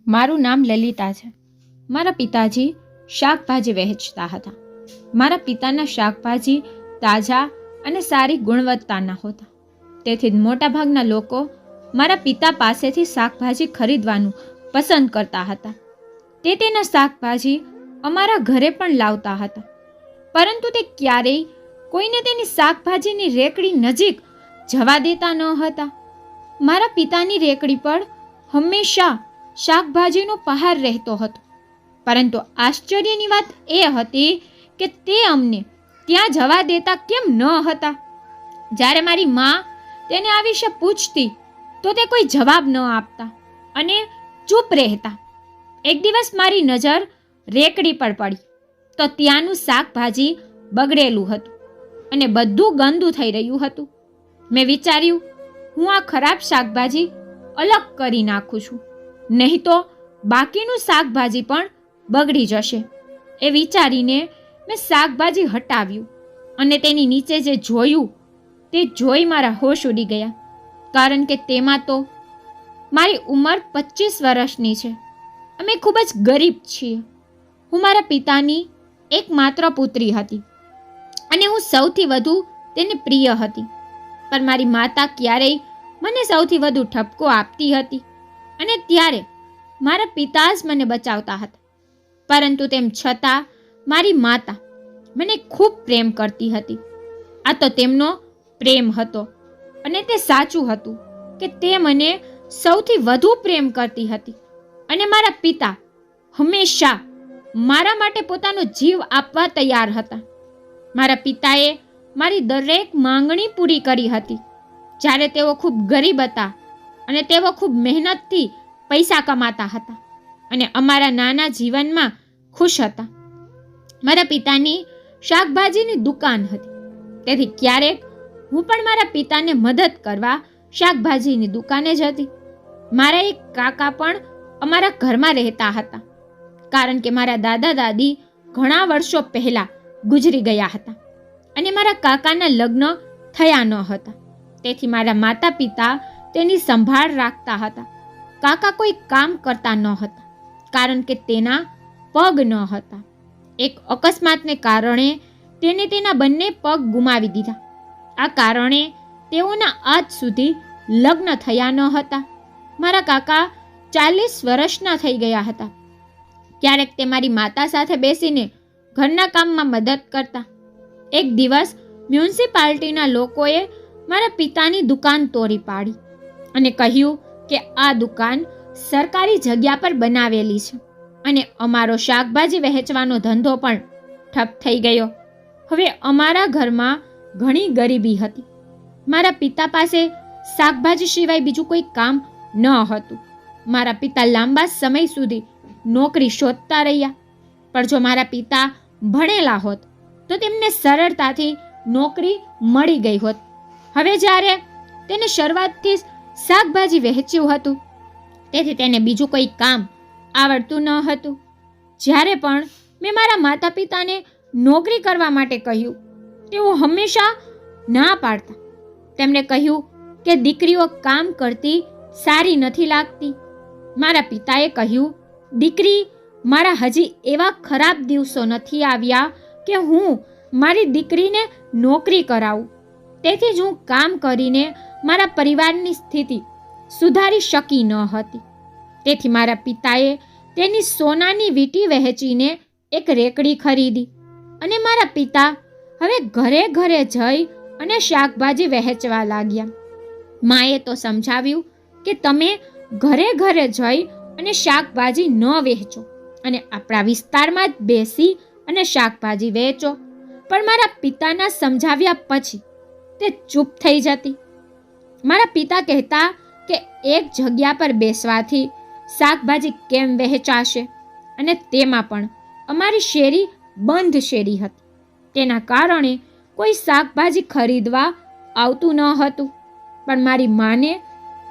મારું નામ લલિતા છે. મારા પિતાજી શાકભાજી વહેંચતા હતા. મારા પિતાના શાકભાજી તાજા અને સારી ગુણવત્તાના હતા. તેથી મોટાભાગના લોકો મારા પિતા પાસેથી શાકભાજી ખરીદવાનું પસંદ કરતા હતા. તે તેના શાકભાજી અમારા ઘરે પણ લાવતા હતા, પરંતુ તે ક્યારેય કોઈને તેની શાકભાજીની રેકડી નજીક જવા દેતા ન હતા. મારા પિતાની રેકડી પર હંમેશા શાકભાજીનો પહાર રહેતો હતો, પરંતુ આશ્ચર્યની વાત એ હતી કે તે અમને ત્યાં જવા દેતા કેમ ન હતા. જ્યારે મારી મા તેને આ વિશે પૂછતી તો તે કોઈ જવાબ ન આપતા અને ચૂપ રહેતા. એક દિવસ મારી નજર રેકડી પર પડી તો ત્યાંનું શાકભાજી બગડેલું હતું અને બધું ગંદુ થઈ રહ્યું હતું. મેં વિચાર્યું, હું આ ખરાબ શાકભાજી અલગ કરી નાખું છું, નહીં તો બાકીનું શાકભાજી પણ બગડી જશે. એ વિચારીને મેં શાકભાજી હટાવ્યું અને તેની નીચે જે જોયું તે જોઈ મારા હોશ ઉડી ગયા, કારણ કે તેમાં તો મારી ઉંમર 25 વર્ષની છે. અમે ખૂબ જ ગરીબ છીએ. હું મારા પિતાની એકમાત્ર પુત્રી હતી અને હું સૌથી વધુ તેને પ્રિય હતી. પણ મારી માતા ક્યારેય મને સૌથી વધુ ઠપકો આપતી હતી અને ત્યારે મારા પિતા જ મને બચાવતા હતા. પરંતુ તેમ છતાં મારી માતા મને ખૂબ પ્રેમ કરતી હતી. આ તો તેમનો પ્રેમ હતો અને તે સાચું હતું કે તે મને સૌથી વધુ પ્રેમ કરતી હતી અને મારા પિતા હંમેશા મારા માટે પોતાનો જીવ આપવા તૈયાર હતા. મારા પિતાએ મારી દરેક માંગણી પૂરી કરી હતી. જ્યારે તેઓ ખૂબ ગરીબ હતા અને તેઓ ખૂબ મહેનતથી પૈસા કમાતા હતા અને અમારા નાના જીવનમાં ખુશ હતા. મારા પિતાની શાકભાજીની દુકાન હતી, તેથી ક્યારેક હું પણ મારા પિતાને મદદ કરવા શાકભાજીની દુકાને જતી. મારા એક કાકા પણ અમારા ઘરમાં રહેતા હતા, કારણ કે મારા દાદા દાદી ઘણા વર્ષો પહેલા ગુજરી ગયા હતા અને મારા કાકાના લગ્ન થયા ન હતા. તેથી મારા માતા પિતા તેની સંભાળ રાખતા હતા. કાકા કોઈ કામ કરતા ન હતા, કારણ કે તેના પગ ન હતા. એક અકસ્માતને કારણે તેને તેના બંને પગ ગુમાવી દીધા. આ કારણે તેઓના આજ સુધી લગ્ન થયા ન હતા. મારા કાકા 40 વર્ષના થઈ ગયા હતા. ક્યારેક તે મારી માતા સાથે બેસીને ઘરના કામમાં મદદ કરતા. એક દિવસ મ્યુનિસિપાલિટીના લોકોએ મારા પિતાની દુકાન તોડી પાડી અને કહ્યું કે આ દુકાન સરકારી જગ્યા પર બનાવેલી છે અને અમારો શાકભાજી વહેંચવાનો ધંધો પણ ઠપ થઈ ગયો. હવે અમારા ઘરમાં ઘણી ગરીબી હતી. મારા પિતા પાસે શાકભાજી સિવાય બીજું કોઈ કામ ન હતું. મારા પિતા લાંબા સમય સુધી નોકરી શોધતા રહ્યા, પણ જો મારા પિતા ભણેલા હોત તો તેમને સરળતાથી નોકરી મળી ગઈ હોત. હવે જ્યારે તેને શરૂઆતથી શાકભાજી વહેંચ્યું હતું, તેથી તેને બીજું કોઈ કામ આવડતું ન હતું. જ્યારે પણ મેં મારા માતા પિતાને નોકરી કરવા માટે કહ્યું, તેઓ હંમેશા ના પાડતા. તેમણે કહ્યું કે દીકરીઓ કામ કરતી સારી નથી લાગતી. મારા પિતાએ કહ્યું, દીકરી, મારા હજી એવા ખરાબ દિવસો નથી આવ્યા કે હું મારી દીકરીને નોકરી કરાવું. તેથી જ હું કામ કરીને મારા પરિવારની સ્થિતિ સુધારી શકી ન હતી. તેથી મારા પિતાએ તેની સોનાની વીંટી વહેંચીને એક રેકડી ખરીદી અને મારા પિતા હવે ઘરે ઘરે જઈ અને શાકભાજી વહેંચવા લાગ્યા. માએ તો સમજાવ્યું કે તમે ઘરે ઘરે જઈ અને શાકભાજી ન વહેંચો અને આપણા વિસ્તારમાં જ બેસી અને શાકભાજી વહેંચો. પણ મારા પિતાના સમજાવ્યા પછી તે ચૂપ થઈ જતી. મારા પિતા કહેતા કે એક જગ્યા પર બેસવાથી શાકભાજી કેમ વહેંચાશે, અને તેમાં પણ અમારી શેરી બંધ શેરી હતી. તેના કારણે કોઈ શાકભાજી ખરીદવા આવતું ન હતું. પણ મારી માને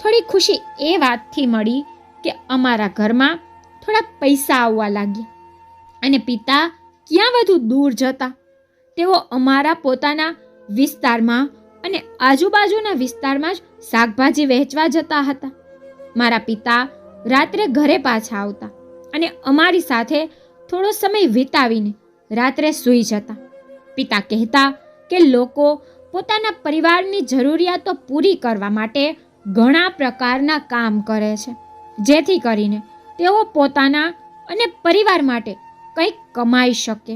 થોડી ખુશી એ વાતથી મળી કે અમારા ઘરમાં થોડા પૈસા આવવા લાગ્યા અને પિતા ક્યાં વધુ દૂર જતા. તેઓ અમારા પોતાના વિસ્તારમાં અને આજુબાજુના વિસ્તારમાં જ શાકભાજી વહેંચવા જતા હતા. મારા પિતા રાત્રે ઘરે પાછા આવતા અને અમારી સાથે થોડો સમય વિતાવીને રાત્રે સૂઈ જતા. પિતા કહેતા કે લોકો પોતાના પરિવારની જરૂરિયાતો પૂરી કરવા માટે ઘણા પ્રકારના કામ કરે છે, જેથી કરીને તેઓ પોતાના અને પરિવાર માટે કંઈક કમાઈ શકે.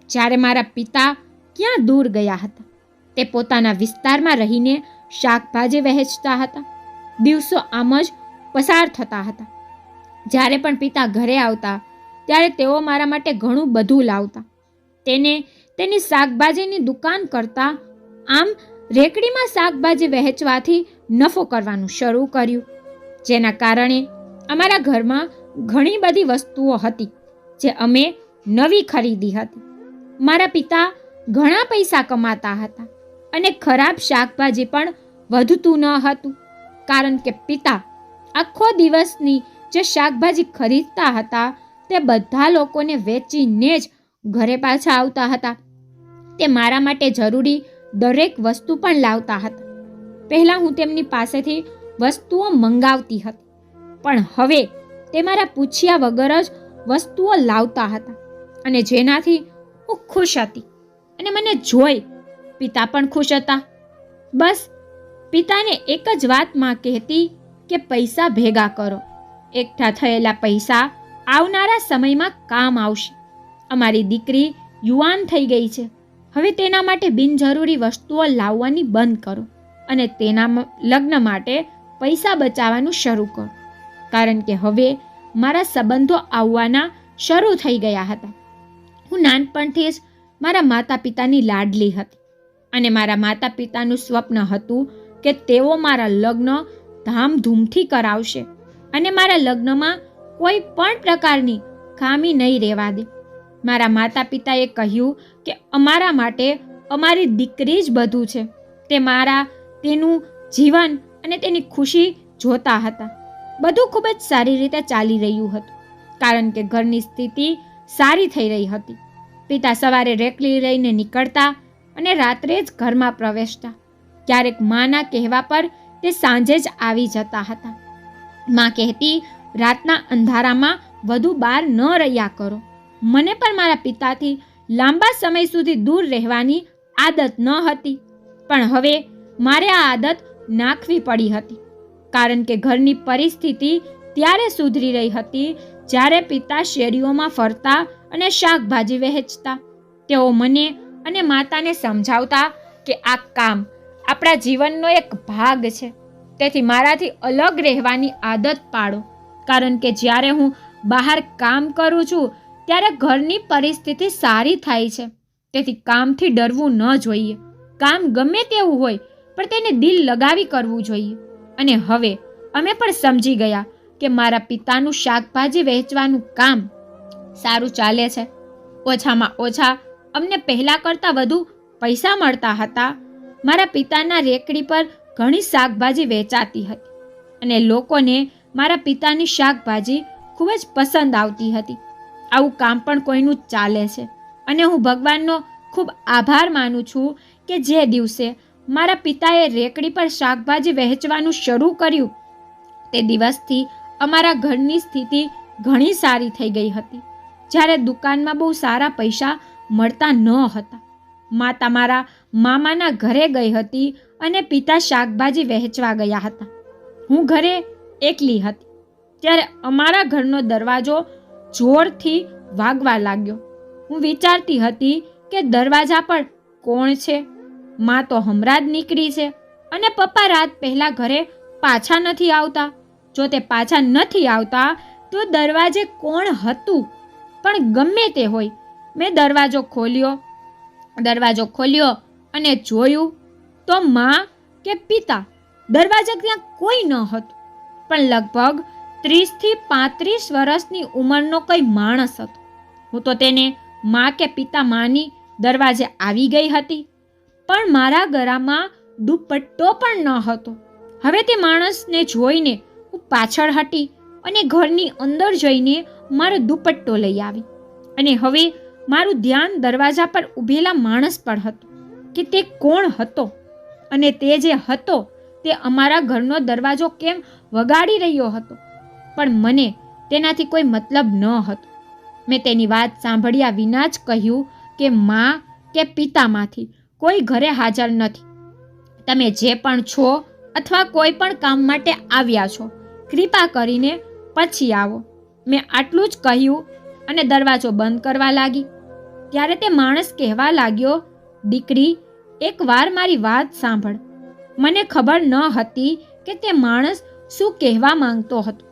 જ્યારે મારા પિતા ક્યાં દૂર ગયા હતા, તે પોતાના વિસ્તારમાં રહીને શાકભાજી વહેંચતા હતા. દિવસો આમ જ પસાર થતા હતા. જ્યારે પણ પિતા ઘરે આવતા ત્યારે તેઓ મારા માટે ઘણું બધું લાવતા. તેને તેની શાકભાજીની દુકાન કરતા આમ રેકડીમાં શાકભાજી વહેંચવાથી નફો કરવાનું શરૂ કર્યું, જેના કારણે અમારા ઘરમાં ઘણી બધી વસ્તુઓ હતી જે અમે નવી ખરીદી હતી. મારા પિતા ઘણા પૈસા કમાતા હતા અને ખરાબ શાકભાજી પણ વધતું ન હતું, કારણ કે પિતા આખો દિવસની જે શાકભાજી ખરીદતા હતા તે બધા લોકોને વેચીને જ ઘરે પાછા આવતા હતા. તે મારા માટે જરૂરી દરેક વસ્તુ પણ લાવતા હતા. પહેલાં હું તેમની પાસેથી વસ્તુઓ મંગાવતી હતી, પણ હવે તે મારા પૂછ્યા વગર જ વસ્તુઓ લાવતા હતા, અને જેનાથી હું ખુશ હતી અને મને જોઈ પિતા પણ ખુશ હતા. બસ પિતાને એક જ વાત માં કહેતી કે પૈસા ભેગા કરો, એકઠા થયેલા પૈસા આવનારા સમયમાં કામ આવશે. અમારી દીકરી યુવાન થઈ ગઈ છે, હવે તેના માટે બિનજરૂરી વસ્તુઓ લાવવાની બંધ કરો અને તેના લગ્ન માટે પૈસા બચાવવાનું શરૂ કરો, કારણ કે હવે મારા સંબંધો આવવાના શરૂ થઈ ગયા હતા. હું નાનપણથી જ મારા માતા પિતાની લાડલી હતી અને મારા માતા પિતાનું સ્વપ્ન હતું કે તેઓ મારા લગ્ન ધામધૂમથી કરાવશે અને મારા લગ્નમાં કોઈ પણ પ્રકારની ખામી નહીં રહેવા દે. મારા માતા પિતાએ કહ્યું કે અમારા માટે અમારી દીકરી જ બધું છે. તેનું જીવન અને તેની ખુશી જોતા હતા. બધું ખૂબ જ સારી રીતે ચાલી રહ્યું હતું, કારણ કે ઘરની સ્થિતિ સારી થઈ રહી હતી. પિતા સવારે રેકડી લઈને નીકળતા અને રાત્રે જ ઘરમાં પ્રવેશતા. ક્યારેક માના કહેવા પર તે સાંજે જ આવી જતા હતા. માં કહેતી, રાતના અંધારામાં વધુ બહાર ન રહ્યા કરો. મને પણ મારા પિતાથી લાંબા સમય સુધી દૂર રહેવાની આદત ન હતી, પણ હવે મારે આ આદત નાખવી પડી હતી, કારણ કે ઘરની પરિસ્થિતિ ત્યારે સુધરી રહી હતી જ્યારે પિતા શેરીઓમાં ફરતા અને શાકભાજી વહેંચતા. તેઓ મને અને માતાને સમજાવતા કે આ કામ આપણા જીવનનો એક ભાગ છે, તેથી મારાથી અલગ રહેવાની આદત પાડો, કારણ કે જ્યારે હું બહાર કામ કરું છું ત્યારે ઘરની પરિસ્થિતિ સારી થાય છે. તેથી કામથી ડરવું ન જોઈએ. કામ ગમે તેવું હોય પણ તેને દિલ લગાવી કરવું જોઈએ. અને હવે અમે પણ સમજી ગયા કે મારા પિતાનું શાકભાજી વહેંચવાનું કામ સારું ચાલે છે. ઓછામાં ઓછા અમને પહેલાં કરતાં વધુ પૈસા મળતા હતા. મારા પિતાના રેકડી પર ઘણી શાકભાજી વેચાતી હતી અને લોકોને મારા પિતાની શાકભાજી ખૂબ જ પસંદ આવતી હતી. આવું કામ પણ કોઈનું ચાલે છે, અને હું ભગવાનનો ખૂબ આભાર માનું છું કે જે દિવસે મારા પિતાએ રેકડી પર શાકભાજી વહેંચવાનું શરૂ કર્યું તે દિવસથી અમારા ઘરની સ્થિતિ ઘણી સારી થઈ ગઈ હતી. જ્યારે દુકાનમાં બહુ સારા પૈસા મળતા ન હતા, માતા મારા મામાના ઘરે ગઈ હતી અને પિતા શાકભાજી વહેંચવા ગયા હતા. હું ઘરે એકલી હતી ત્યારે અમારા ઘરનો દરવાજો જોરથી વાગવા લાગ્યો. હું વિચારતી હતી કે દરવાજા પર કોણ છે. માં તો હમણાં જ નીકળી છે અને પપ્પા રાત પહેલા ઘરે પાછા નથી આવતા. જો તે પાછા નથી આવતા તો દરવાજે કોણ હતું? પણ ગમે તે હોય, મેં દરવાજો ખોલ્યો અને જોયું તો માં કે પિતા દરવાજા ત્યાં કોઈ ન હતું, પણ લગભગ 30 થી 35 વર્ષની ઉંમરનો કોઈ માણસ હતો. હું તો તેને માં કે પિતા માની દરવાજે આવી ગઈ હતી, પણ મારા ગળામાં દુપટ્ટો પણ ન હતો. હવે તે માણસને જોઈને હું પાછળ હટી અને ઘરની અંદર જઈને મારો દુપટ્ટો લઈ આવી. અને હવે મારું ધ્યાન દરવાજા પર ઊભેલા માણસ પર હતું કે તે કોણ હતો, અને તે જે હતો તે અમારા ઘરનો દરવાજો કેમ વગાડી રહ્યો હતો. પણ મને તેનાથી કોઈ મતલબ ન હતો. મેં તેની વાત સાંભળ્યા વિના જ કહ્યું કે મા કે પિતામાંથી કોઈ ઘરે હાજર નથી. તમે જે પણ છો અથવા કોઈ પણ કામ માટે આવ્યા છો, કૃપા કરીને પછી આવો. મેં આટલું જ કહ્યું અને દરવાજો બંધ કરવા લાગી. ત્યારે તે માણસ કહેવા લાગ્યો, દીકરી, એકવાર મારી વાત સાંભળ. મને ખબર ન હતી કે તે માણસ શું કહેવા માંગતો હતો.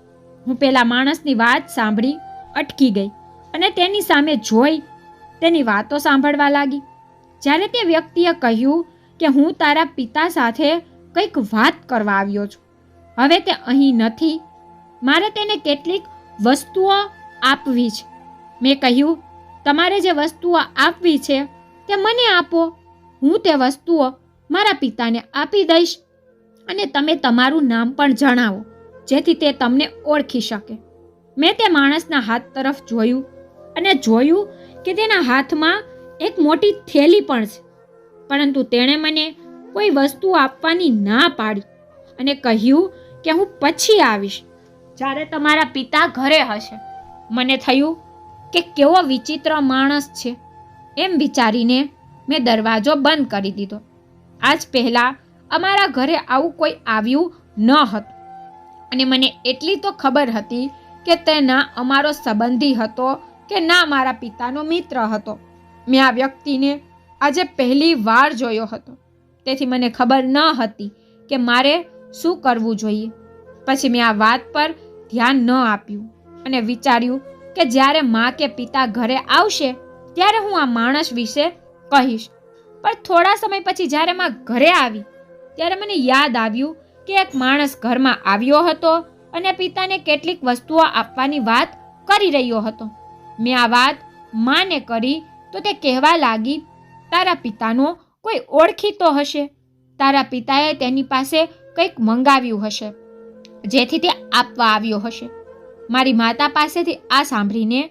હું પેલા માણસની વાત સાંભળી અટકી ગઈ અને તેની સામે જોઈ તેની વાતો સાંભળવા લાગી. જ્યારે તે વ્યક્તિએ કહ્યું કે હું તારા પિતા સાથે કંઈક વાત કરવા આવ્યો છું, હવે તે અહીં નથી, મારે તેને કેટલીક વસ્તુઓ આપવી છે. મેં કહ્યું, તમારે જે વસ્તુઓ આપવી છે તે મને આપો. હું તે વસ્તુઓ મારા પિતાને આપી દઈશ અને તમે તમારું નામ પણ જણાવો, જેથી તે તમને ઓળખી શકે. મેં તે માણસના હાથ તરફ જોયું અને જોયું કે તેના હાથમાં એક મોટી થેલી પણ છે, પરંતુ તેણે મને કોઈ વસ્તુ આપવાની ના પાડી અને કહ્યું કે હું પછી આવીશ, જ્યારે તમારા પિતા ઘરે હશે. મને થયું કે કેવો વિચિત્ર માણસ છે. એમ વિચારીને મેં દરવાજો બંધ કરી દીધો. આજ પહેલાં અમારા ઘરે આવું કોઈ આવ્યું ન હતું અને મને એટલી તો ખબર હતી કે તે ના અમારો સંબંધી હતો કે ના મારા પિતાનો મિત્ર હતો. મેં આ વ્યક્તિને આજે પહેલી વાર જોયો હતો, તેથી મને ખબર ન હતી કે મારે શું કરવું જોઈએ. પછી મેં આ વાત પર ધ્યાન ન આપ્યું અને વિચાર્યું કે જ્યારે મા કે પિતા ઘરે આવશે ત્યારે હું આ માણસ વિશે કહીશ. પણ થોડા સમય પછી જ્યારે મા ઘરે આવી ત્યારે મને યાદ આવ્યું કે એક માણસ ઘરમાં આવ્યો હતો અને પિતાને કેટલીક વસ્તુઓ આપવાની વાત કરી રહ્યો હતો. મેં આ વાત માને કરી તો તે કહેવા લાગી, તારા પિતાનો કોઈ ઓળખીતો હશે, તારા પિતાએ તેની પાસે કંઈક મંગાવ્યું હશે જેથી તે આપવા આવ્યો હશે. મારી માતા પાસેથી આ સાંભળીને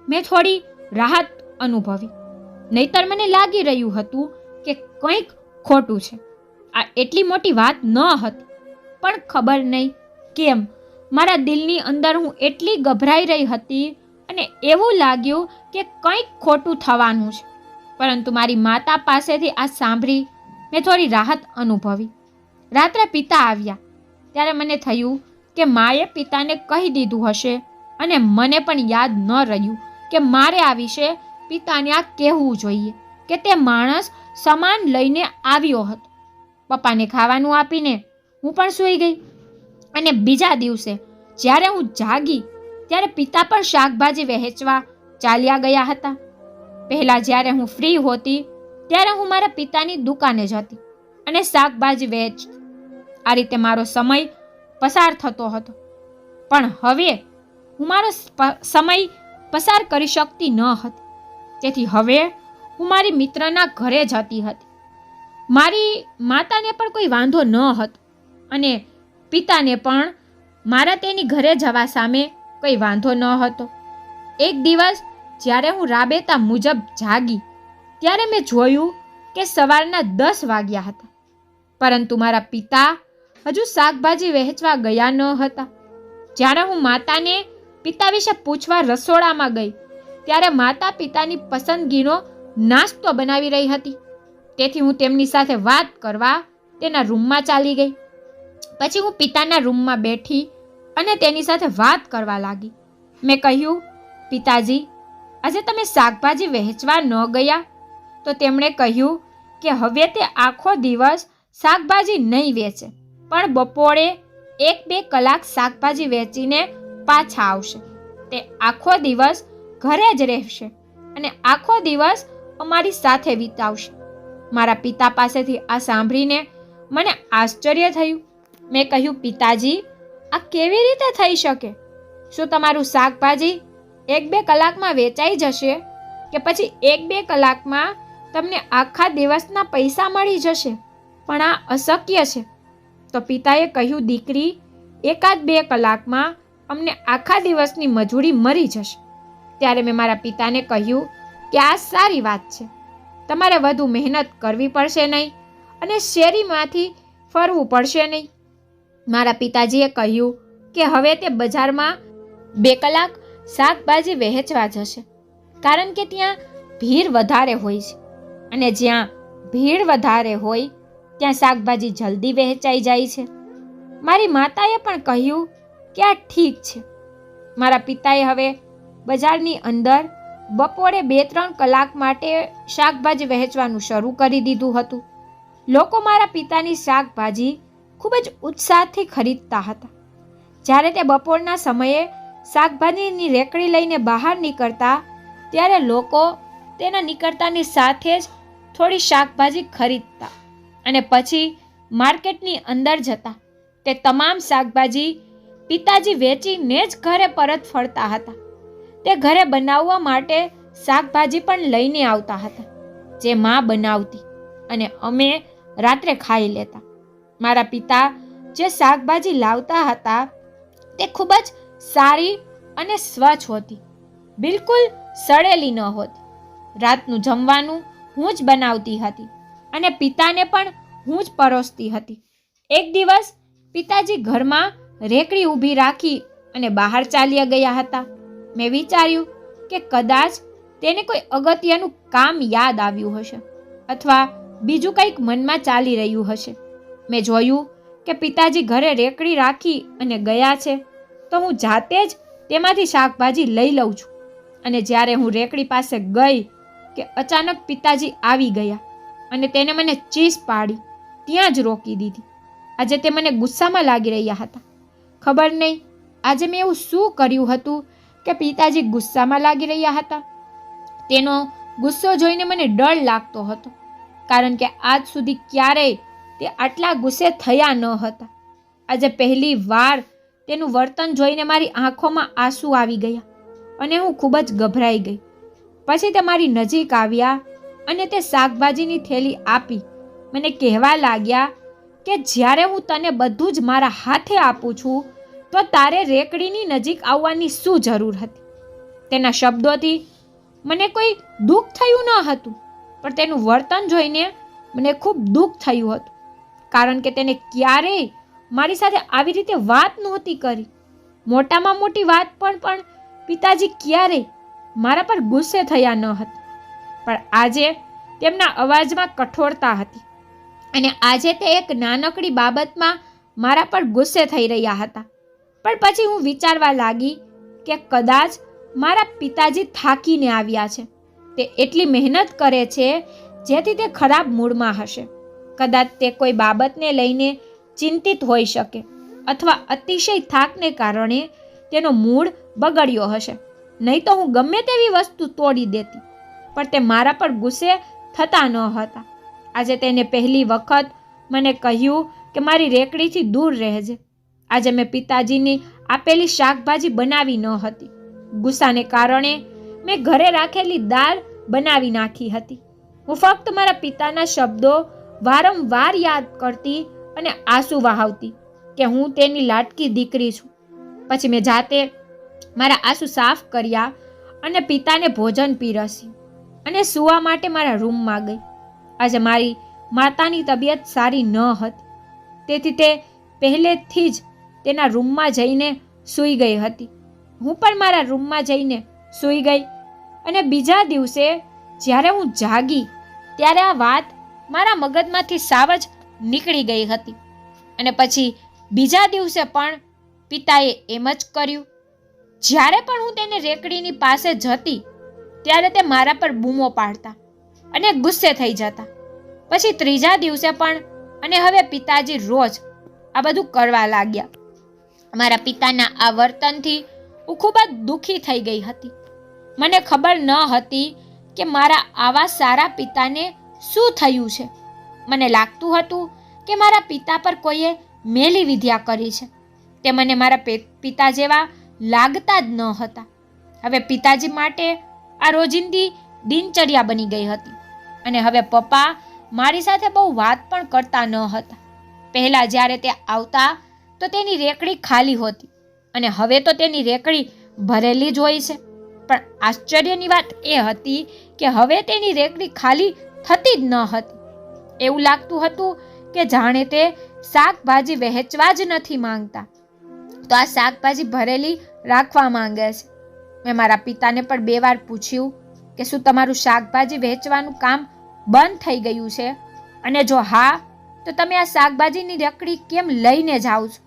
મેં થોડી રાહત અનુભવી, નહીતર મને લાગી રહ્યું હતું કે કંઈક ખોટું છે. આ એટલી મોટી વાત ન હતી, પણ ખબર નહીં કેમ મારા દિલની અંદર હું એટલી ગભરાઈ રહી હતી અને એવું લાગ્યું કે કંઈક ખોટું થવાનું છે. પરંતુ મારી માતા પાસેથી આ સાંભળી મેં થોડી રાહત અનુભવી. રાત્રે પિતા આવ્યા ત્યારે મને થયું કે માએ પિતાને કહી દીધું હશે અને મને પણ યાદ ન રહ્યું કે મારે આ વિશે પિતાને આ કહેવું જોઈએ કે તે માણસ સામાન લઈને આવ્યો હતો. પપ્પાને ખાવાનું આપીને હું પણ સૂઈ ગઈ અને બીજા દિવસે જ્યારે હું જાગી ત્યારે પિતા પણ શાકભાજી વહેંચવા ચાલ્યા ગયા હતા. પહેલાં જ્યારે હું ફ્રી હોતી ત્યારે હું મારા પિતાની દુકાને જતી અને શાકભાજી વેચતી. આ રીતે મારો સમય પસાર થતો હતો. પણ હવે હું મારો સમય પસાર કરી શકતી ન હતી, તેથી હવે હું મારી મિત્રના ઘરે જતી હતી. મારી માતાને પણ કોઈ વાંધો ન હતો અને પિતાને પણ મારા તેની ઘરે જવા સામે કોઈ વાંધો ન હતો. એક દિવસ જ્યારે હું રાબેતા મુજબ જાગી ત્યારે મેં જોયું કે સવારના 10 વાગ્યા હતા, પરંતુ મારા પિતા હજુ શાકભાજી વહેંચવા ગયા ન હતા. જ્યારે હું માતાને પિતા વિશે પૂછવા રસોડામાં ગઈ ત્યારે માતા પિતાની પસંદગીનો નાસ્તો બનાવી રહી હતી, તેથી હું તેમની સાથે વાત કરવા તેના રૂમમાં ચાલી ગઈ. પછી હું પિતાના રૂમમાં બેઠી અને તેની સાથે વાત કરવા લાગી. મેં કહ્યું, પિતાજી, આજે તમે શાકભાજી વહેંચવા ન ગયા? તો તેમણે કહ્યું કે હવે તે આખો દિવસ શાકભાજી નહીં વેચે, પણ બપોરે 1-2 કલાક શાકભાજી વેચીને પાછા આવશે. તે આખો દિવસ ઘરે જ રહેશે અને આખો દિવસ અમારી સાથે વિતાવશે. મારા પિતા પાસેથી આ સાંભળીને મને આશ્ચર્ય થયું. મેં કહ્યું, પિતાજી, આ કેવી રીતે થઈ શકે? શું તમારું શાકભાજી 1-2 કલાકમાં વેચાઈ જશે કે પછી 1-2 કલાકમાં તમને આખા દિવસના પૈસા મળી જશે? પણ આ અશક્ય છે. તો પિતાએ કહ્યું, દીકરી, 1-2 કલાકમાં અમને આખા દિવસની મજૂરી મળી જશે. ત્યારે મેં મારા પિતાને કહ્યું કે આ સારી વાત છે, તમારે વધુ મહેનત કરવી પડશે નહીં અને શેરીમાંથી ફરવું પડશે નહીં. મારા પિતાજીએ કહ્યું, કે હવે તે બજારમાં 2 કલાક શાકભાજી વહેંચવા જશે, કારણ કે ત્યાં ભીડ વધારે હોય છે અને જ્યાં ભીડ વધારે હોય ત્યાં શાકભાજી જલ્દી વહેંચાઈ જાય છે. મારી માતાએ પણ કહ્યું કે આ ઠીક છે. મારા પિતાએ હવે બજારની અંદર બપોરે 2-3 કલાક માટે શાકભાજી વહેંચવાનું શરૂ કરી દીધું હતું. લોકો મારા પિતાની શાકભાજી ખૂબ જ ઉત્સાહથી ખરીદતા હતા. જ્યારે તે બપોરના સમયે શાકભાજીની રેકડી લઈને બહાર નીકળતા, ત્યારે લોકો તેના નીકળતાની સાથે જ થોડી શાકભાજી ખરીદતા અને પછી માર્કેટની અંદર જતા. તે તમામ શાકભાજી પિતાજી વેચીને જ ઘરે પરત ફરતા હતા. તે ઘરે બનાવવા માટે શાકભાજી પણ લઈને આવતા હતા, જે માં બનાવતી અને અમે રાત્રે ખાઈ લેતા. મારા પિતા જે શાકભાજી લાવતા હતા તે ખૂબ જ સારી અને સ્વચ્છ હોતી, બિલકુલ સડેલી ન હોતી. રાતનું જમવાનું હું જ બનાવતી હતી અને પિતાને પણ હું જ પરોસતી હતી. એક દિવસ પિતાજી ઘરમાં રેકડી ઊભી રાખી અને બહાર ચાલ્યા ગયા હતા. મેં વિચાર્યું કે કદાચ તેને કોઈ અગત્યનું કામ યાદ આવ્યું હશે અથવા બીજું કંઈક મનમાં ચાલી રહ્યું હશે. મેં જોયું કે પિતાજી ઘરે રેકડી રાખી અને ગયા છે, તો હું જાતે જ તેમાંથી શાકભાજી લઈ લઉં છું. અને જ્યારે હું રેકડી પાસે ગઈ કે અચાનક પિતાજી આવી ગયા અને તેને મને ચીસ પાડી ત્યાં જ રોકી દીધી. આજે તે મને ગુસ્સામાં લાગી રહ્યા હતા. ખબર નહીં આજે મેં એવું શું કર્યું હતું કે પિતાજી ગુસ્સામાં લાગી રહ્યા હતા. તેનો ગુસ્સો જોઈને મને ડર લાગતો હતો, કારણ કે આજ સુધી ક્યારેય તે આટલા ગુસ્સે થયા ન હતા. આજે પહેલી વાર તેનું વર્તન જોઈને મારી આંખોમાં આંસુ આવી ગયા અને હું ખૂબ જ ગભરાઈ ગઈ. પછી તે મારી નજીક આવ્યા અને તે શાકભાજીની થેલી આપી મને કહેવા લાગ્યા કે જ્યારે હું તને બધું જ મારા હાથે આપું છું તો તારે રેકડીની નજીક આવવાની શું જરૂર હતી. તેના શબ્દોથી મને કોઈ દુઃખ થયું ન હતું, પણ તેનું વર્તન જોઈને મને ખૂબ દુઃખ થયું હતું, કારણ કે તેને ક્યારેય મારી સાથે આવી રીતે વાત નહોતી કરી. મોટામાં મોટી વાત પણ પિતાજી ક્યારેય મારા પર ગુસ્સે થયા ન હતા, પણ આજે તેમના અવાજમાં કઠોરતા હતી અને આજે તે એક નાનકડી બાબતમાં મારા પર ગુસ્સે થઈ રહ્યા હતા. પણ પછી હું વિચારવા લાગી કે કદાચ મારા પિતાજી થાકીને આવ્યા છે. તે એટલી મહેનત કરે છે જેથી તે ખરાબ મૂડમાં હશે. કદાચ તે કોઈ બાબતને લઈને ચિંતિત હોઈ શકે અથવા અતિશય થાકને કારણે તેનો મૂડ બગડ્યો હશે. નહીં તો હું ગમે તેવી વસ્તુ તોડી દેતી, પણ તે મારા પર ગુસ્સે થતા ન હતા. આજે તેને પહેલી વખત મને કહ્યું કે મારી રેકડીથી દૂર રહેજે. આજે મેં પિતાજીની આપેલી શાકભાજી બનાવી ન હતી. ગુસ્સાને કારણે મેં ઘરે રાખેલી દાળ બનાવી નાખી હતી. હું ફક્ત મારા પિતાના શબ્દો વારંવાર યાદ કરતી અને આંસુ વહાવતી કે હું તેની લાડકી દીકરી છું. પછી મેં જાતે મારા આંસુ સાફ કર્યા અને પિતાને ભોજન પીરસ્યું અને સૂવા માટે મારા રૂમમાં ગઈ. આજે મારી માતાની તબિયત સારી ન હતી, તેથી તે પહેલેથી જ તેના રૂમમાં જઈને સૂઈ ગઈ હતી. હું પણ મારા રૂમમાં જઈને સૂઈ ગઈ અને બીજા દિવસે જ્યારે હું જાગી ત્યારે આ વાત મારા મગજમાંથી સાવ જ નીકળી ગઈ હતી. અને પછી બીજા દિવસે પણ પિતાએ એમ જ કર્યું. જ્યારે પણ હું તેને રેકડીની પાસે જતી ત્યારે તે મારા પર બૂમો પાડતા અને ગુસ્સે થઈ જતા. પછી ત્રીજા દિવસે પણ, અને હવે પિતાજી રોજ આ બધું કરવા લાગ્યા. મારા પિતાના આ વર્તનથી હું ખૂબ જ દુઃખી થઈ ગઈ હતી. મને ખબર ન હતી કે મારા આવા સારા પિતાને શું થયું છે. મને લાગતું હતું કે મારા પિતા પર કોઈએ મેલી વિદ્યા કરી છે. તે મને મારા પિતા જેવા લાગતા જ ન હતા. હવે પિતાજી માટે આ રોજિંદી દિનચર્યા બની ગઈ હતી અને હવે પપ્પા મારી સાથે બહુ વાત પણ કરતા ન હતા. પહેલાં જ્યારે તે આવતા તો તેની રેકડી ખાલી હોતી અને હવે તો તેની રેકડી ભરેલી જ હોય છે. પણ આશ્ચર્યની વાત એ હતી કે હવે તેની રેકડી ખાલી થતી જ ન હતી. એવું લાગતું હતું કે જાણે તે શાકભાજી વહેંચવા જ નથી માંગતા. તો આ શાકભાજી ભરેલી રાખવા માંગે છે. મેં મારા પિતાને પણ 2 વાર પૂછ્યું કે શું તમારું શાકભાજી વેચવાનું કામ બંધ થઈ ગયું છે, અને જો હા તો તમે આ શાકભાજીની રેકડી કેમ લઈને જાઓ છો?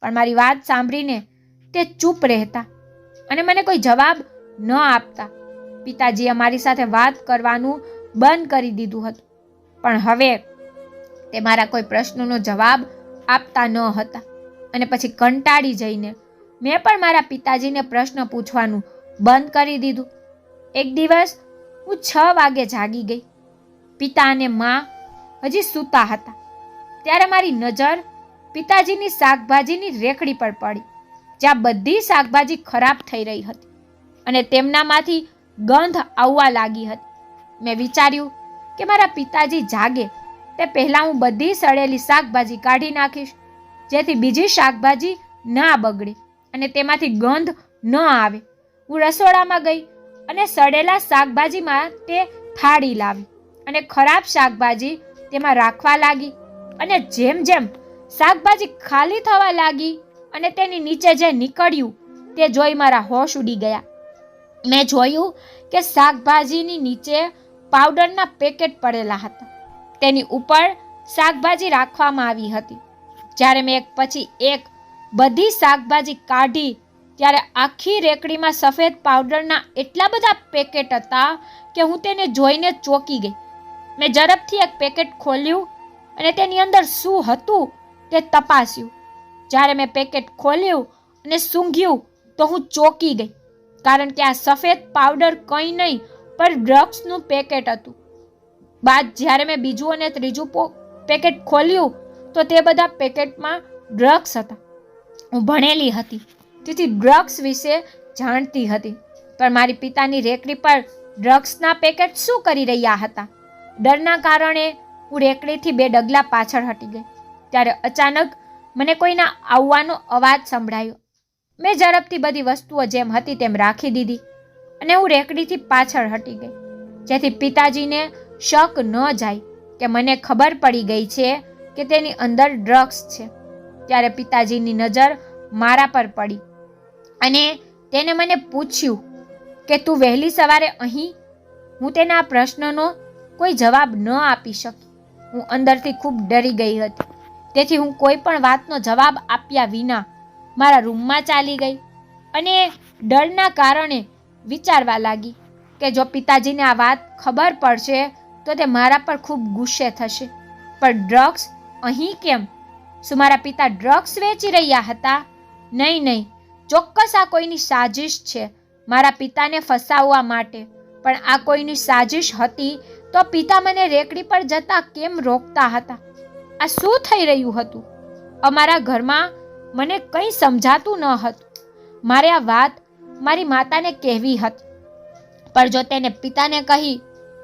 પણ મારી વાત સાંભળીને તે ચૂપ રહેતા અને મને કોઈ જવાબ ન આપતા. પિતાજીએ મારી સાથે વાત કરવાનું બંધ કરી દીધું હતું, પણ હવે તે મારા કોઈ પ્રશ્નોનો જવાબ આપતા ન હતા. અને પછી કંટાળી જઈને મેં પણ મારા પિતાજીને પ્રશ્ન પૂછવાનું બંધ કરી દીધું. એક દિવસ હું 6 વાગે જાગી ગઈ. પિતા અને મા હજી સૂતા હતા. ત્યારે મારી નજર પિતાજીની શાકભાજીની રેકડી પર પડી, જ્યાં બધી શાકભાજી ખરાબ થઈ રહી હતી અને તેમનામાંથી ગંધ આવવા લાગી હતી. મેં વિચાર્યું કે મારા પિતાજી જાગે તે પહેલાં હું બધી સડેલી શાકભાજી કાઢી નાખીશ, જેથી બીજી શાકભાજી ના બગડે અને તેમાંથી ગંધ ન આવે. હું રસોડામાં ગઈ અને સડેલા શાકભાજીમાં તે થાળી લાવી અને ખરાબ શાકભાજી તેમાં રાખવા લાગી. અને જેમ જેમ શાકભાજી ખાલી થવા લાગી અને તેની નીચે જે નીકળ્યું તે જોઈ મારા હોશ ઉડી ગયા. મેં જોયું કે શાકભાજીની નીચે પાવડરના પેકેટ પડેલા હતા. તેની ઉપર શાકભાજી રાખવામાં આવી હતી. જ્યારે મેં એક પછી એક બધી શાકભાજી કાઢી ત્યારે આખી રેકડીમાં સફેદ પાવડરના એટલા બધા પેકેટ હતા કે હું તેને જોઈને ચોંકી ગઈ. મેં ઝડપથી એક પેકેટ ખોલ્યું અને તેની અંદર શું હતું તે તપાસ્યું. જ્યારે મેં પેકેટ ખોલ્યું અને સૂંઘ્યું તો હું ચોંકી ગઈ, કારણ કે આ સફેદ પાવડર કંઈ નહીં પણ ડ્રગ્સનું પેકેટ હતું. બાદ જ્યારે મેં બીજું અને ત્રીજું પેકેટ ખોલ્યું તો તે બધા પેકેટમાં ડ્રગ્સ હતા. હું ભણેલી હતી તેથી ડ્રગ્સ વિશે જાણતી હતી, પણ મારી પિતાની રેકડી પર ડ્રગ્સના પેકેટ શું કરી રહ્યા હતા? ડરના કારણે હું રેકડીથી 2 ડગલા પાછળ હટી ગઈ. ત્યારે અચાનક મને કોઈના આવવાનો અવાજ સંભળાયો. મેં ઝડપથી બધી વસ્તુઓ જેમ હતી તેમ રાખી દીધી અને હું રેકડીથી પાછળ હટી ગઈ, જેથી પિતાજીને શક ન જાય કે મને ખબર પડી ગઈ છે કે તેની અંદર ડ્રગ્સ છે. ત્યારે પિતાજીની નજર મારા પર પડી અને તેને મને પૂછ્યું કે તું વહેલી સવારે અહીં? હું તેના આ પ્રશ્નનો કોઈ જવાબ ન આપી શકી. હું અંદરથી ખૂબ ડરી ગઈ હતી, તેથી હું કોઈ પણ વાતનો જવાબ આપ્યા વિના મારા રૂમમાં ચાલી ગઈ અને ડરના કારણે વિચારવા લાગી કે જો પિતાજીને આ વાત ખબર પડશે તો તે મારા પર ખૂબ ગુસ્સે થશે. પણ ડ્રગ્સ અહીં કેમ? શું મારા પિતા ડ્રગ્સ વેચી રહ્યા હતા? નહીં, ચોક્કસ આ કોઈની સાજિશ છે મારા પિતાને ફસાવવા માટે. પણ આ કોઈની સાજિશ હતી તો પિતા મને રેકડી પર જતા કેમ રોકતા હતા? આ શું થઈ રહ્યું હતું? અમારા ઘરમાં મને કંઈ સમજાતું ન હતું. મારે આ વાત મારી માતાને કહેવી હતી, પણ જો તેને પિતાને કહી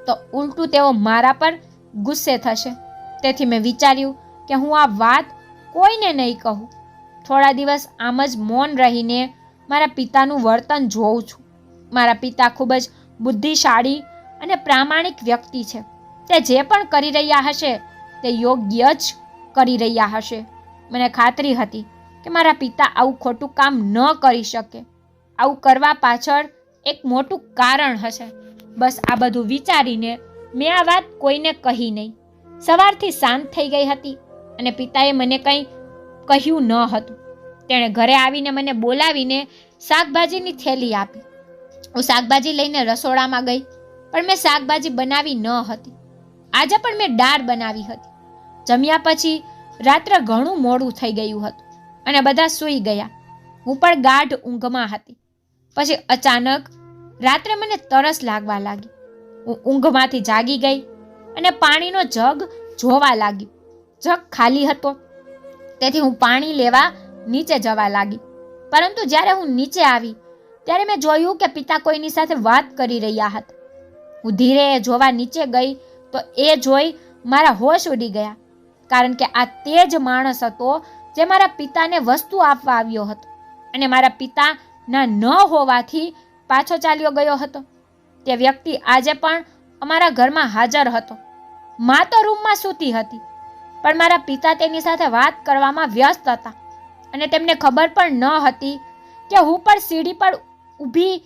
તો ઉલટું તેઓ મારા પર ગુસ્સે થશે. તેથી મેં વિચાર્યું કે હું આ વાત કોઈને નહીં કહું. થોડા દિવસ આમ જ મૌન રહીને મારા પિતાનું વર્તન જોઉં છું. મારા પિતા ખૂબ જ બુદ્ધિશાળી અને પ્રામાણિક વ્યક્તિ છે. તે જે પણ કરી રહ્યા હશે તે યોગ્ય જ કરી રહ્યા હશે. મને ખાતરી હતી કે મારા પિતા આવું ખોટું કામ ન કરી શકે. આવું કરવા પાછળ એક મોટું કારણ હશે. બસ આ બધું વિચારીને મેં આ વાત કોઈને કહી નહીં. સવારથી શાંત થઈ ગઈ હતી અને પિતાએ મને કંઈ કહ્યું ન હતું. તેણે ઘરે આવીને મને બોલાવીને શાકભાજીની થેલી આપી. હું શાકભાજી લઈને રસોડામાં ગઈ, પણ મેં શાકભાજી બનાવી ન હતી. આજે પણ મેં દાળ બનાવી હતી. જમ્યા પછી રાત્રે ઘણું મોડું થઈ ગયું હતું અને બધા સૂઈ ગયા. હું પણ ગાઢ ઊંઘમાં હતી. પછી અચાનક રાત્રે મને તરસ લાગવા લાગી. હું ઊંઘમાંથી જાગી ગઈ અને પાણીનો જગ જોવા લાગી. જગ ખાલી હતો, તેથી હું પાણી લેવા નીચે જવા લાગી. પરંતુ જ્યારે હું નીચે આવી ત્યારે મેં જોયું કે પિતા કોઈની સાથે વાત કરી રહ્યા હતા. હું ધીરે જોવા નીચે ગઈ તો એ જોઈ મારા હોશ ઉડી ગયા, કારણ કે આ તે જ માણસ હતો જે મારા પિતાને વસ્તુ આપવા આવ્યો હતો અને મારા પિતાના ન હોવાથી પાછો ચાલ્યો ગયો હતો. તે વ્યક્તિ આજે પણ અમારા ઘરમાં હાજર હતો. મા તો રૂમમાં સૂતી હતી, પણ મારા પિતા તેની સાથે વાત કરવામાં વ્યસ્ત હતા. અને તેમને ખબર પણ ન હતી કે હું પણ સીડી પર ઊભી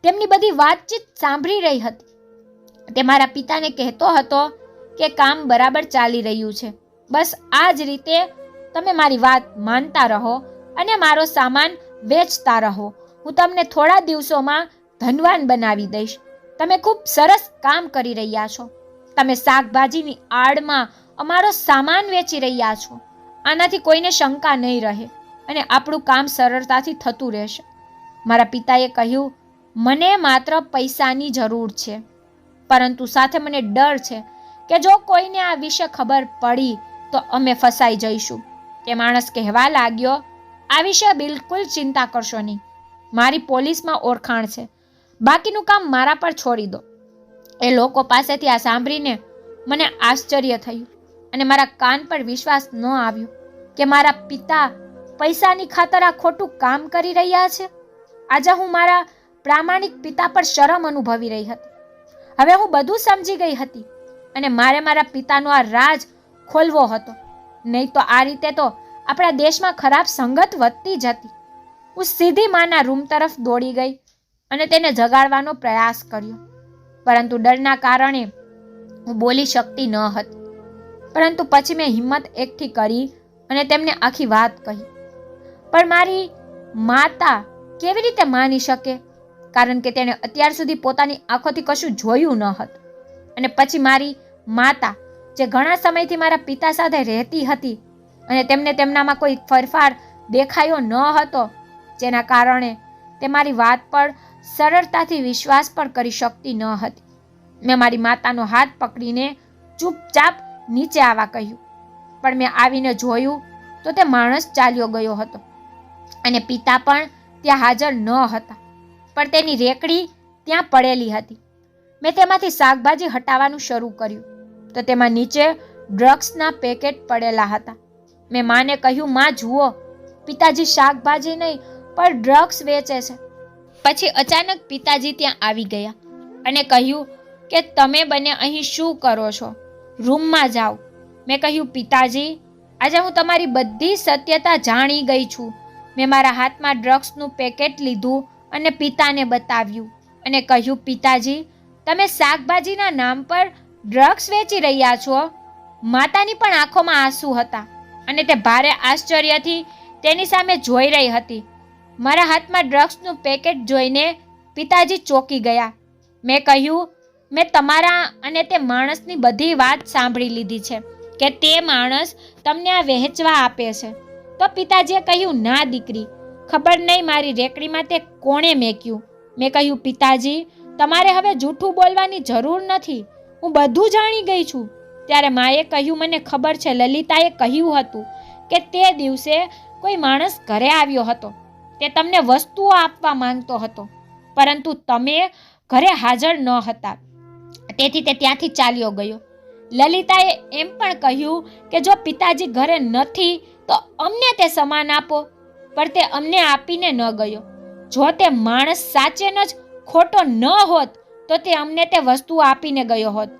તેમની બધી વાતચીત સાંભળી રહી હતી. તે મારા પિતાને કહેતો હતો કે કામ બરાબર ચાલી રહ્યું છે, બસ આ જ રીતે તમે મારી વાત માનતા રહો અને મારો સામાન વેચતા રહો. હું તમને થોડા દિવસોમાં ધનવાન બનાવી દઈશ. તમે ખૂબ સરસ કામ કરી રહ્યા છો. તમે શાકભાજીની આડમાં અમારો સામાન વેચી રહ્યા છો. આનાથી કોઈને શંકા નહીં રહે અને આપણું કામ સરળતાથી થતું રહેશે. મારા પિતાએ કહ્યું, મને માત્ર પૈસાની જરૂર છે, પરંતુ સાથે મને ડર છે કે જો કોઈને આ વિશે ખબર પડી તો અમે ફસાઈ જઈશું. તે માણસ કહેવા લાગ્યો, આ વિશે બિલકુલ ચિંતા કરશો નહીં. મારી પોલીસમાં ઓળખાણ છે. બાકીનું કામ મારા પર છોડી દો. એ લોકો પાસેથી આ સાંભળીને મને આશ્ચર્ય થયું અને મારા કાન પર વિશ્વાસ ન આવ્યો કે મારા પિતા પૈસાની ખાતર આ ખોટું કામ કરી રહ્યા છે. આજે હું મારા પ્રામાણિક પિતા પર શરમ અનુભવી રહી હતી. હવે હું બધું સમજી ગઈ હતી અને મારે મારા પિતાનો આ રાજ ખોલવો હતો. નહીં તો આ રીતે તો આપણા દેશમાં ખરાબ સંગત વધતી જતી. હું સીધી માના રૂમ તરફ દોડી ગઈ અને તેને જગાડવાનો પ્રયાસ કર્યો, પરંતુ ડરના કારણે હું બોલી શકતી ન હતી. પરંતુ પછી મેં હિંમત એકઠી કરી અને તેમને આખી વાત કહી. પણ મારી માતા કેવી રીતે માની શકે, કારણ કે તેણે અત્યાર સુધી પોતાની આંખોથી કશું જોયું ન હતું. અને પછી મારી માતા, જે ઘણા સમયથી મારા પિતા સાથે રહેતી હતી અને તેમને તેમનામાં કોઈ ફેરફાર દેખાયો ન હતો, જેના કારણે તે મારી વાત પર સરળતાથી વિશ્વાસ પણ કરી શકતી ન હતી. મેં મારી માતાનો હાથ પકડીને ચૂપચાપ નીચે આવવા કહ્યું. પણ મેં આવીને જોયું તો તે માણસ ચાલ્યો ગયો હતો અને પિતા પણ ત્યાં હાજર ન હતા, પણ તેની રેકડી ત્યાં પડેલી હતી. મેં તેમાંથી શાકભાજી હટાવવાનું શરૂ કર્યું તો તેમાં નીચે ડ્રગ્સના પેકેટ પડેલા હતા. મેં માને કહ્યું, માં જુઓ, પિતાજી શાકભાજી નહીં પણ ડ્રગ્સ વેચે છે. પછી અચાનક પિતાજી ત્યાં આવી ગયા અને કહ્યું કે તમે બંને અહીં શું કરો છો? રૂમમાં જાઓ. મેં કહ્યું, પિતાજી, આજે હું તમારી બધી સત્યતા જાણી ગઈ છું. મેં મારા હાથમાં ડ્રગ્સનું પેકેટ લીધું અને પિતાને બતાવ્યું અને કહ્યું, પિતાજી, તમે શાકભાજીના નામ પર ડ્રગ્સ વેચી રહ્યા છો. માતાની પણ આંખોમાં આંસુ હતા અને તે ભારે આશ્ચર્યથી તેની સામે જોઈ રહી હતી. મારા હાથમાં ડ્રગ્સનું પેકેટ જોઈને પિતાજી ચોંકી ગયા. મેં કહ્યું, મેં તમારા અને તે માણસની બધી વાત સાંભળી લીધી છે કે તે માણસ તમને આ વહેંચવા આપે છે. તો પિતાજીએ કહ્યું, ના દીકરી, ખબર નહીં મારી રેકડીમાં તે કોણે મેક્યું. મેં કહ્યું, પિતાજી, તમારે હવે જૂઠું બોલવાની જરૂર નથી. હું બધું જાણી ગઈ છું. ત્યારે માએ કહ્યું, મને ખબર છે. લલિતાએ કહ્યું હતું કે તે દિવસે કોઈ માણસ ઘરે આવ્યો હતો. તે તમને વસ્તુઓ આપવા માંગતો હતો, પરંતુ તમે ઘરે હાજર ન હતા, તેથી તે ત્યાંથી ચાલ્યો ગયો. લલિતાએ એમ પણ કહ્યું કે જો પિતાજી ઘરે નથી તો અમને તે સામાન આપો, પણ તે અમને આપીને ન ગયો. જો તે માણસ સાચે જ ખોટો ન હોત તો તે અમને તે વસ્તુઓ આપીને ગયો હોત.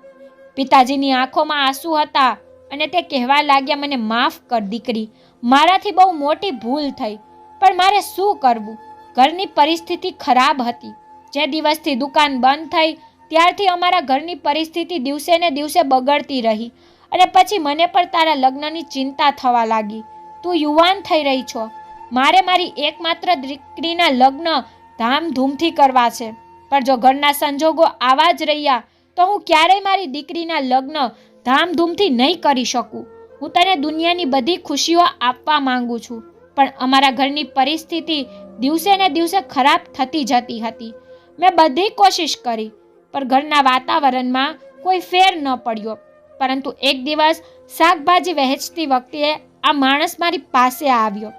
પિતાજીની આંખોમાં આંસુ હતા અને તે કહેવા લાગ્યા, મને માફ કર દીકરી, મારાથી બહુ મોટી ભૂલ થઈ, પણ મારે શું કરવું? ઘરની પરિસ્થિતિ ખરાબ હતી. જે દિવસથી દુકાન બંધ થઈ ત્યારથી અમારા ઘરની પરિસ્થિતિ દિવસે ને દિવસે બગડતી રહી અને પછી મને પણ તારા લગ્નની ચિંતા થવા લાગી. તું યુવાન થઈ રહી છો. મારે મારી એકમાત્ર દીકરીના લગ્ન ધામધૂમથી કરવા છે, પણ જો ઘરના સંજોગો આવા જ રહ્યા તો હું ક્યારેય મારી દીકરીના લગ્ન ધામધૂમથી નહીં કરી શકું. હું તને દુનિયાની બધી ખુશીઓ આપવા માંગુ છું, પણ અમારા ઘરની પરિસ્થિતિ દિવસે ને દિવસે ખરાબ થતી જતી હતી. મેં બધી કોશિશ કરી, પણ ઘરના વાતાવરણમાં કોઈ ફેર ન પડ્યો. પરંતુ એક દિવસ શાકભાજી વહેંચતી વખતે આ માણસ મારી પાસે આવ્યો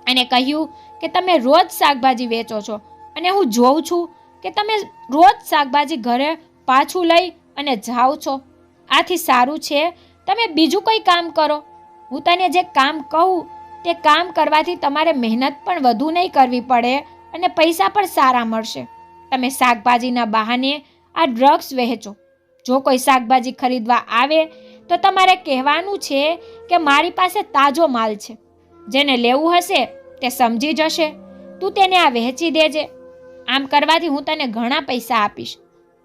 અને કહ્યું કે તમે રોજ શાકભાજી વેચો છો અને હું જોઉં છું કે તમે રોજ શાકભાજી ઘરે પાછું લઈ અને જાઓ છો. આથી સારું છે તમે બીજું કોઈ કામ કરો. હું તને જે કામ કહું તે કામ કરવાથી તમારે મહેનત પણ વધુ નહીં કરવી પડે અને પૈસા પણ સારા મળશે. તમે શાકભાજીના બહાને આ ડ્રગ્સ વહેંચો. જો કોઈ શાકભાજી ખરીદવા આવે તો તમારે કહેવાનું છે કે મારી પાસે તાજો માલ છે, જેને લેવું હશે તે સમજી જશે. તું તેને આ વહેંચી દેજે. આમ કરવાથી હું તને ઘણા પૈસા આપીશ.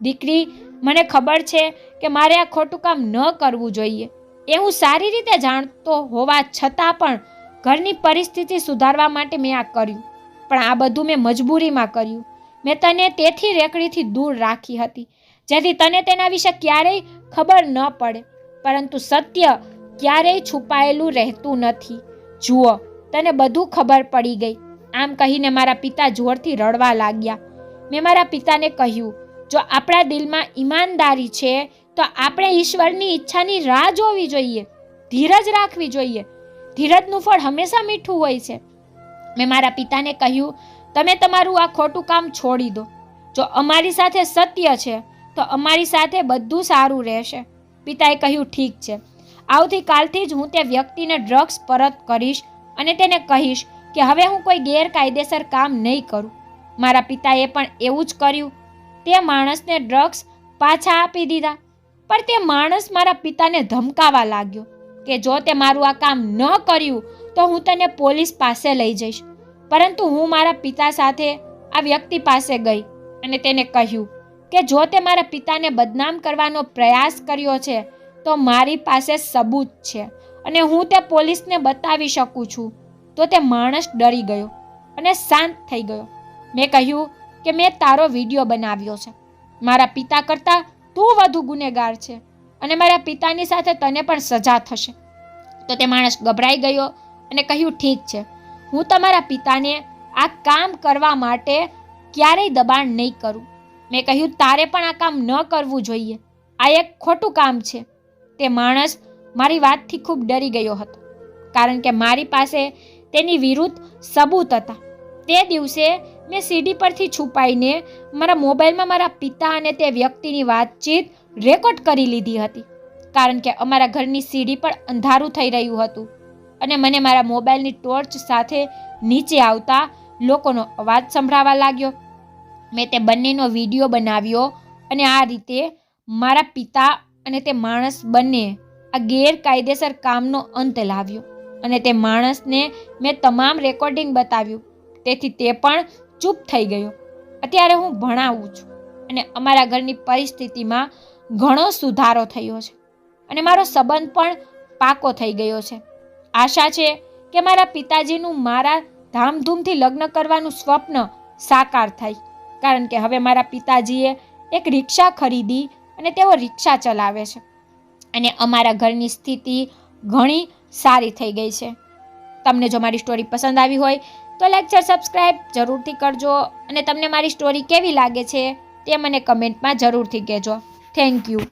દીકરી, મને ખબર છે કે મારે આ ખોટું કામ ન કરવું જોઈએ. એ હું સારી રીતે જાણતો હોવા છતાં પણ ઘરની પરિસ્થિતિ સુધારવા માટે મેં આ કર્યું. પણ આ બધું મેં મજબૂરીમાં કર્યું. મેં તને તેથી રેકડીથી દૂર રાખી હતી, જેથી તને તેના વિશે ક્યારેય ખબર ન પડે. પરંતુ સત્ય ક્યારેય છુપાયેલું રહેતું નથી. જુઓ, તને બધું ખબર પડી ગઈ. આમ કહીને મારા પિતા જોરથી રડવા લાગ્યા. મેં મારા પિતાને કહ્યું, જો આપણા દિલમાં ઈમાનદારી છે તો આપણે ઈશ્વરની ઈચ્છાની રાહ જોવી જોઈએ, ધીરજ રાખવી જોઈએ. ધીરજનું ફળ હંમેશા મીઠું હોય છે. મેં મારા પિતાને કહ્યું, તમે તમારું આ ખોટું કામ છોડી દો. જો અમારી સાથે સત્ય છે તો અમારી સાથે બધું સારું રહેશે. પિતાએ કહ્યું, ઠીક છે. આવતીકાલથી જ હું તે વ્યક્તિને ડ્રગ્સ પરત કરીશ અને તેને કહીશ કે હવે હું કોઈ ગેરકાયદેસર કામ નહીં કરું. મારા પિતાએ પણ એવું જ કર્યું. તે માણસને ડ્રગ્સ પાછા આપી દીધા. પણ તે માણસ મારા પિતાને ધમકાવા લાગ્યો કે જો તે મારું આ કામ ન કર્યું તો હું તને પોલીસ પાસે લઈ જઈશ. પરંતુ હું મારા પિતા સાથે આ વ્યક્તિ પાસે ગઈ અને તેને કહ્યું કે જો તે મારા પિતાને બદનામ કરવાનો પ્રયાસ કર્યો છે તો મારી પાસે સબૂત છે અને હું તે પોલીસને બતાવી શકું છું. તો તે માણસ ડરી ગયો અને શાંત થઈ ગયો. મેં કહ્યું કે મેં તારો વિડીયો બનાવ્યો છે. મારા પિતા કરતાં તું વધુ ગુનેગાર છે અને મારા પિતાની સાથે તને પણ સજા થશે. તો તે માણસ ગભરાઈ ગયો અને કહ્યું, ઠીક છે, હું તમારા પિતાને આ કામ કરવા માટે ક્યારેય દબાણ નહીં કરું. મેં કહ્યું, તારે પણ આ કામ ન કરવું જોઈએ. આ એક ખોટું કામ છે. તે માણસ મારી વાતથી ખૂબ ડરી ગયો હતો, કારણ કે મારી પાસે તેની વિરુદ્ધ સબૂત હતા. તે દિવસે મેં સીડી પરથી છુપાઈને મારા મોબાઈલમાં મારા પિતા અને તે વ્યક્તિની વાતચીત રેકોર્ડ કરી લીધી હતી, કારણ કે અમારા ઘરની સીડી પર અંધારું થઈ રહ્યું હતું અને મને મારા મોબાઈલની ટોર્ચ સાથે નીચે આવતા લોકોનો અવાજ સંભળાવા લાગ્યો. મેં તે બંનેનો વિડીયો બનાવ્યો અને આ રીતે મારા પિતા અને તે માણસ બંને આ ગેરકાયદેસર કામનો અંત લાવ્યો અને તે માણસને મેં તમામ રેકોર્ડિંગ બતાવ્યું. તેથી તે પણ ચૂપ થઈ ગયો. અત્યારે હું ભણાવું છું અને અમારા ઘરની પરિસ્થિતિમાં ઘણો સુધારો થયો છે અને મારો સંબંધ પણ પાકો થઈ ગયો છે. આશા છે કે મારા પિતાજીનું મારા ધામધૂમથી લગ્ન કરવાનું સ્વપ્ન સાકાર થાય, કારણ કે હવે મારા પિતાજીએ એક રિક્ષા ખરીદી અને તેઓ રિક્ષા ચલાવે છે અને અમારા ઘરની સ્થિતિ ઘણી સારી થઈ ગઈ છે. તમને જો મારી સ્ટોરી પસંદ આવી હોય તો લાઈક શેર સબસ્ક્રાઈબ જરૂરથી કરજો અને તમને મારી સ્ટોરી કેવી લાગે છે તે મને કમેન્ટમાં જરૂરથી કહેજો. Thank you.